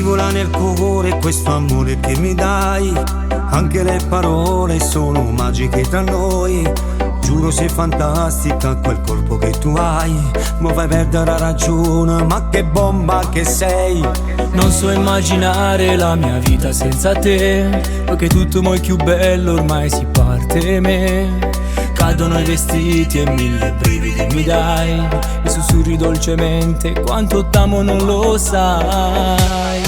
scivola nel cuore questo amore che mi dai. Anche le parole sono magiche tra noi. Giuro sei fantastica quel corpo che tu hai. Mi fai perdere la ragione, ma che bomba che sei. Non so immaginare la mia vita senza te, perché tutto mo' è più bello, ormai si parte me. Cadono i vestiti e mille brividi mi dai. Mi sussurri dolcemente quanto t'amo non lo sai.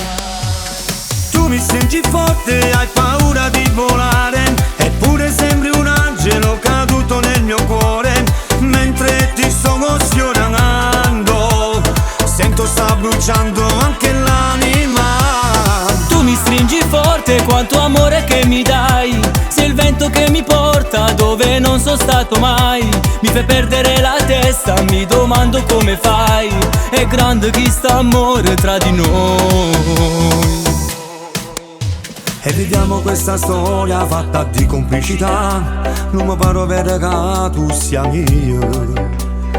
Tu mi stringi forte, hai paura di volare, eppure sembri un angelo caduto nel mio cuore. Mentre ti sto sfiorando, sento sta bruciando anche l'anima. Tu mi stringi forte, quanto amore che mi dai. Sei il vento che mi porta dove non sono stato mai. Mi fai perdere la testa, mi domando come fai. È grande chi sta amore tra di noi. E viviamo questa storia fatta di complicità. Non mi paro per che tu sia mia.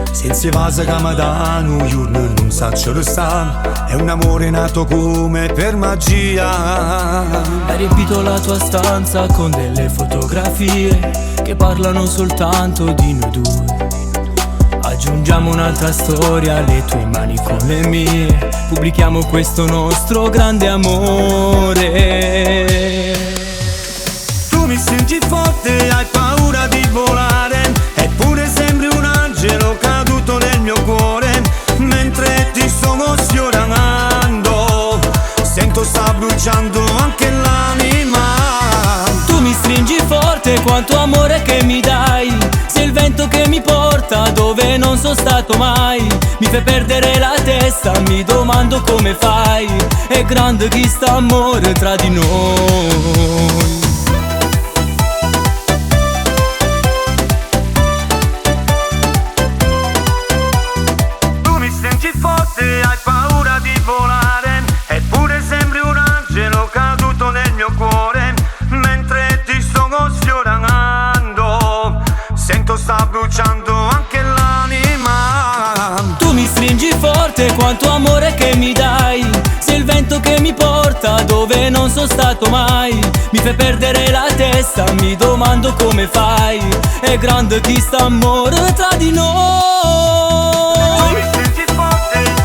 Senza base che mi danno, io non saccio restare. È un amore nato come per magia. Hai riempito la tua stanza con delle fotografie che parlano soltanto di noi due. Aggiungiamo un'altra storia alle tue mani con le mie. Pubblichiamo questo nostro grande amore. Tu mi stringi forte, hai paura di volare, eppure sembri un angelo caduto nel mio cuore. Mentre ti sto sfiorando, sento sta bruciando anche l'anima. Tu mi stringi forte, quanto amore che mi dai. Sei il vento che mi porta dove non sono stato mai. Mi fai perdere la testa, mi domando come fai. È grande chi sta amore tra di noi. Tu mi stringi forte, hai paura di volare, eppure sembri un angelo caduto nel mio cuore. Mentre ti sto sfiorando, sento sta bruciando anche l'anima. Tu mi stringi forte, quanto amore che mi dai. Sei il vento che mi porta dove non sono stato mai. Mi fai perdere la testa, mi domando come fai. È grande chi sta amore tra di noi. Tu mi stringi forte.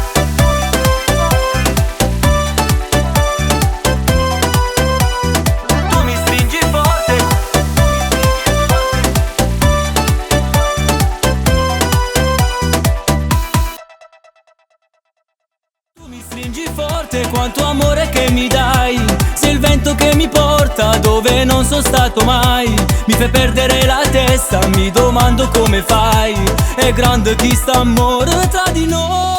Tu mi stringi forte. Tu mi stringi forte, quanto amore che mi dai. Sei il vento che mi porta dove non sono stato mai. Mi fai perdere la testa, mi domando come fai. È grande chi sta amore tra di noi.